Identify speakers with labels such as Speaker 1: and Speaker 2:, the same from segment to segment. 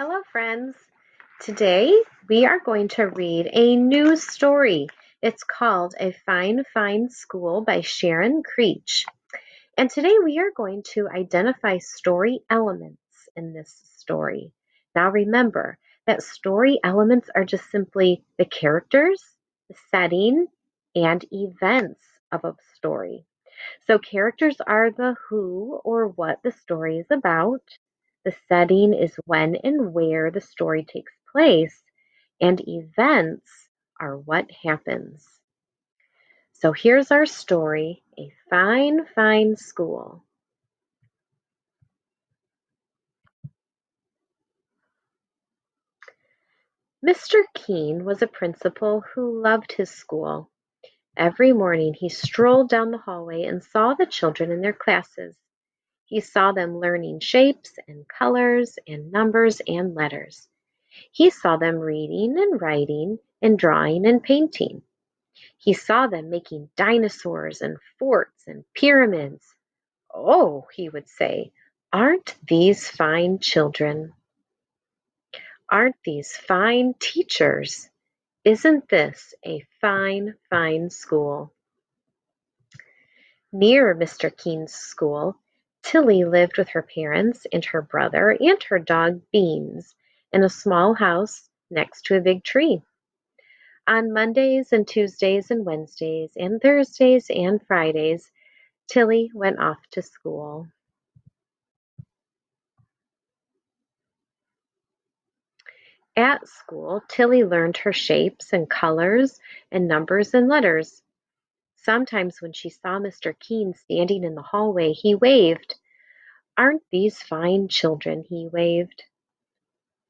Speaker 1: Hello, friends. Today we are going to read a new story. It's called A Fine, Fine School by Sharon Creech. And today we are going to identify story elements in this story. Now remember that story elements are just simply the characters, the setting, and events of a story. So characters are the who or what the story is about. The setting is when and where the story takes place, and events are what happens. So here's our story, A Fine, Fine School. Mr. Keene was a principal who loved his school. Every morning he strolled down the hallway and saw the children in their classes. He saw them learning shapes and colors and numbers and letters. He saw them reading and writing and drawing and painting. He saw them making dinosaurs and forts and pyramids. "Oh," he would say, "aren't these fine children? Aren't these fine teachers? Isn't this a fine, fine school?" Near Mr. Keene's school, Tilly lived with her parents and her brother and her dog Beans in a small house next to a big tree. On Mondays and Tuesdays and Wednesdays and Thursdays and Fridays, Tilly went off to school. At school, Tilly learned her shapes and colors and numbers and letters. Sometimes when she saw Mr. Keene standing in the hallway, he waved. "Aren't these fine children?" he waved.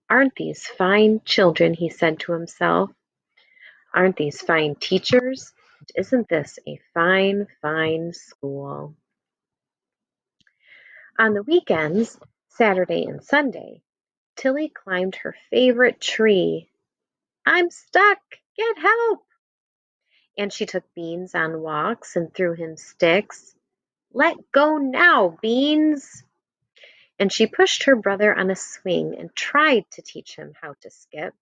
Speaker 1: "Aren't these fine children?" he said to himself. "Aren't these fine teachers? Isn't this a fine, fine school?" On the weekends, Saturday and Sunday, Tilly climbed her favorite tree. "I'm stuck! Get help!" And she took Beans on walks and threw him sticks. "Let go now, Beans!" And she pushed her brother on a swing and tried to teach him how to skip.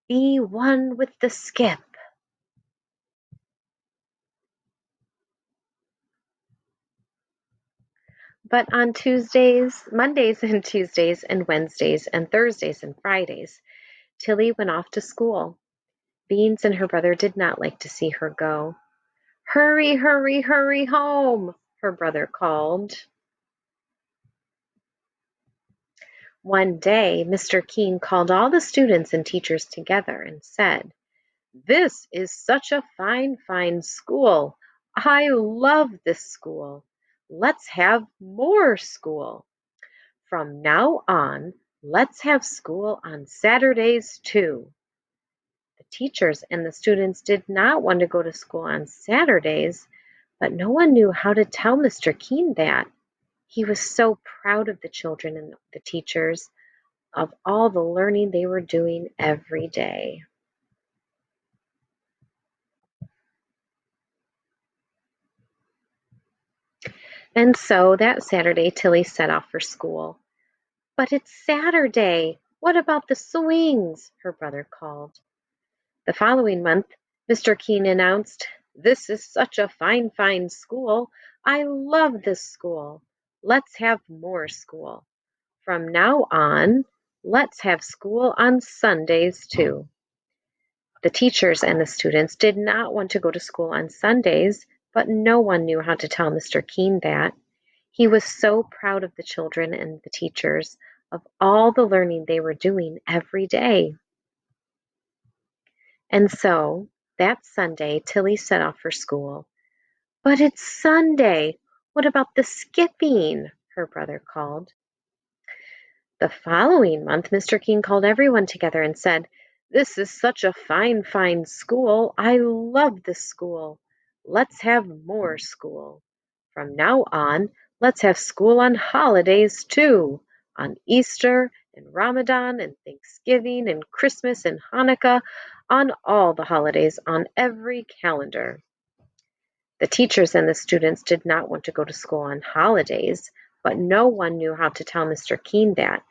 Speaker 1: "Be one with the skip." But on Mondays and Tuesdays and Wednesdays and Thursdays and Fridays, Tilly went off to school. Beans and her brother did not like to see her go. "Hurry, hurry, hurry home," her brother called. One day Mr. Keene called all the students and teachers together and said, "This is such a fine, fine school. I love this school. Let's have more school. From now on, let's have school on Saturdays too." The teachers and the students did not want to go to school on Saturdays, but no one knew how to tell Mr. Keene that. He was so proud of the children and the teachers, of all the learning they were doing every day. And so that Saturday, Tilly set off for school. "But it's Saturday. What about the swings?" her brother called. The following month, Mr. Keene announced, "This is such a fine, fine school. I love this school. Let's have more school. From now on, let's have school on Sundays too." The teachers and the students did not want to go to school on Sundays, but no one knew how to tell Mr. Keene that. He was so proud of the children and the teachers, of all the learning they were doing every day. And so that Sunday, Tilly set off for school. "But it's Sunday. What about the skipping?" her brother called. The following month, Mr. Keene called everyone together and said, "This is such a fine, fine school. I love this school. Let's have more school. From now on, let's have school on holidays too, on Easter and Ramadan and Thanksgiving and Christmas and Hanukkah, on all the holidays on every calendar." The teachers and the students did not want to go to school on holidays, but no one knew how to tell Mr. Keene that.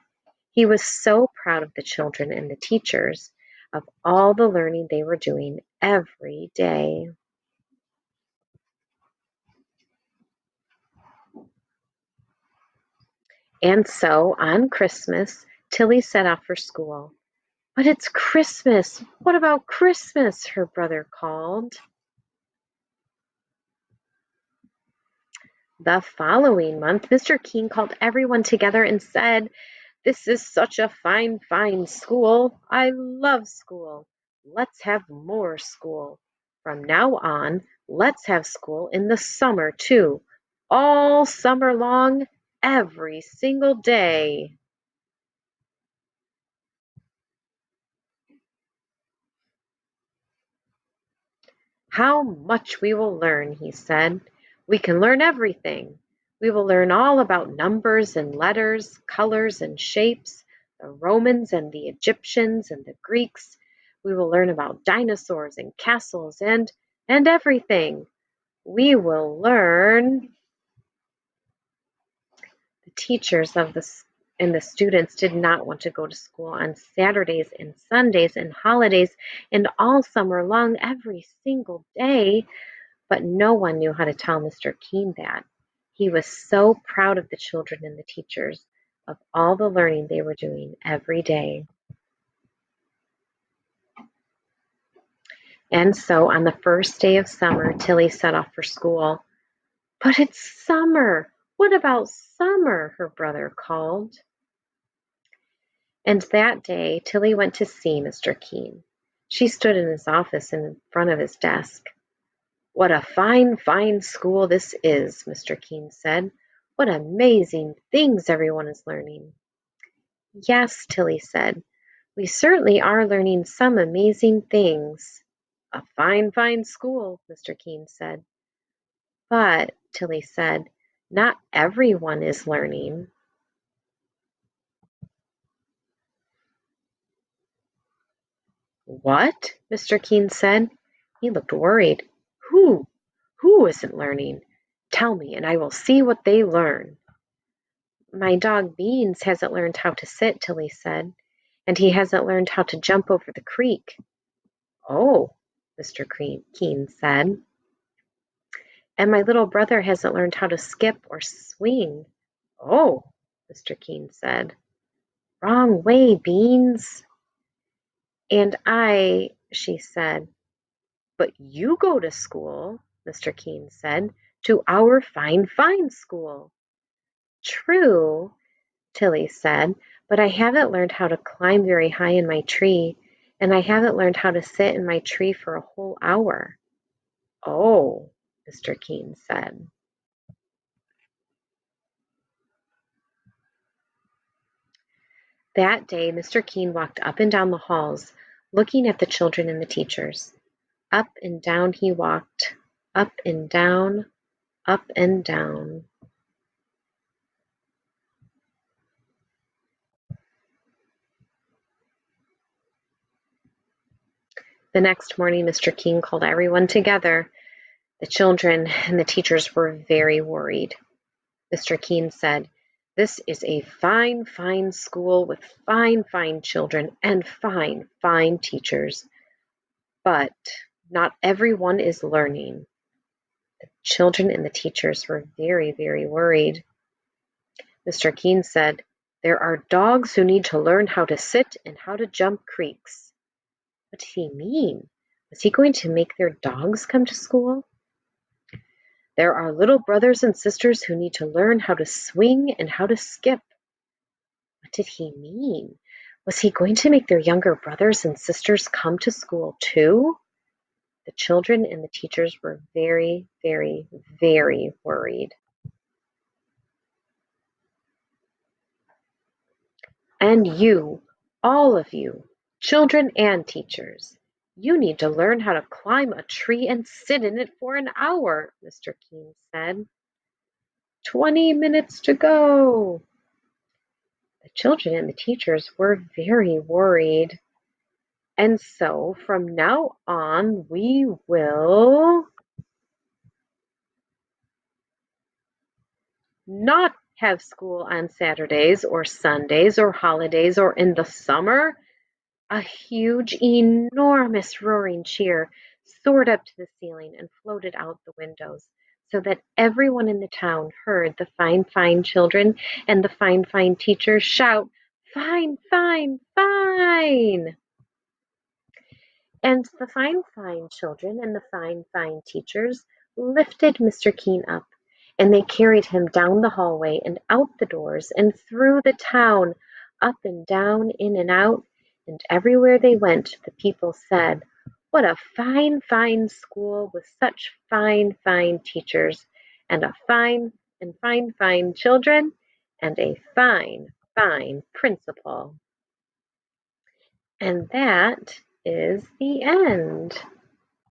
Speaker 1: He was so proud of the children and the teachers, of all the learning they were doing every day. And so on Christmas, Tilly set off for school. But it's Christmas! What about Christmas? Her brother called. The following month, Mr. King called everyone together and said, "This is such a fine, fine school. I love school. Let's have more school. From now on, let's have school in the summer, too. All summer long, every single day." "How much we will learn," he said. "We can learn everything. We will learn all about numbers and letters, colors and shapes, the Romans and the Egyptians and the Greeks. We will learn about dinosaurs and castles and everything. We will learn." The teachers of the and the students did not want to go to school on Saturdays and Sundays and holidays and all summer long every single day. But no one knew how to tell Mr. Keene that. He was so proud of the children and the teachers, of all the learning they were doing every day. And so on the first day of summer, Tilly set off for school. "But it's summer! What about summer?" her brother called. And that day Tilly went to see Mr. Keene. She stood in his office in front of his desk. "What a fine, fine school this is," Mr. Keene said. "What amazing things everyone is learning." "Yes," Tilly said, "we certainly are learning some amazing things." "A fine, fine school," Mr. Keene said. "But," Tilly said, "not everyone is learning." "What?" Mr. Keene said. He looked worried. "Who? Who isn't learning? Tell me, and I will see what they learn." "My dog Beans hasn't learned how to sit," Tilly said, "and he hasn't learned how to jump over the creek." "Oh," Mr. Keene said. "And my little brother hasn't learned how to skip or swing." "Oh," Mr. Keene said. "Wrong way, Beans." "And she said. "But you go to school," Mr. Keene said, "to our fine, fine school." "True," Tilly said, "but I haven't learned how to climb very high in my tree, and I haven't learned how to sit in my tree for a whole hour." "Oh," Mr. Keene said. That day Mr. Keene walked up and down the halls, looking at the children and the teachers. Up and down he walked, up and down, up and down. The next morning Mr. Keene called everyone together. The children and the teachers were very worried. Mr. Keene said, "This is a fine, fine school with fine, fine children and fine, fine teachers. But not everyone is learning." The children and the teachers were very, very worried. Mr. Keene said, "There are dogs who need to learn how to sit and how to jump creeks." What did he mean? Was he going to make their dogs come to school? "There are little brothers and sisters who need to learn how to swing and how to skip." What did he mean? Was he going to make their younger brothers and sisters come to school too? The children and the teachers were very, very, very worried. "And you, all of you, children and teachers, you need to learn how to climb a tree and sit in it for an hour," Mr. Keene said. 20 minutes to go." The children and the teachers were very worried. "And so from now on we will—" "Not have school on Saturdays or Sundays or holidays or in the summer, a huge, enormous roaring cheer soared up to the ceiling and floated out the windows so that everyone in the town heard the fine, fine children and the fine, fine teachers shout, "Fine, fine, fine!" And the fine, fine children and the fine, fine teachers lifted Mr. Keene up, and they carried him down the hallway and out the doors and through the town, up and down, in and out, and everywhere they went the people said, "What a fine, fine school with such fine, fine teachers, and a fine and fine, fine children, and a fine, fine principal." And that is the end.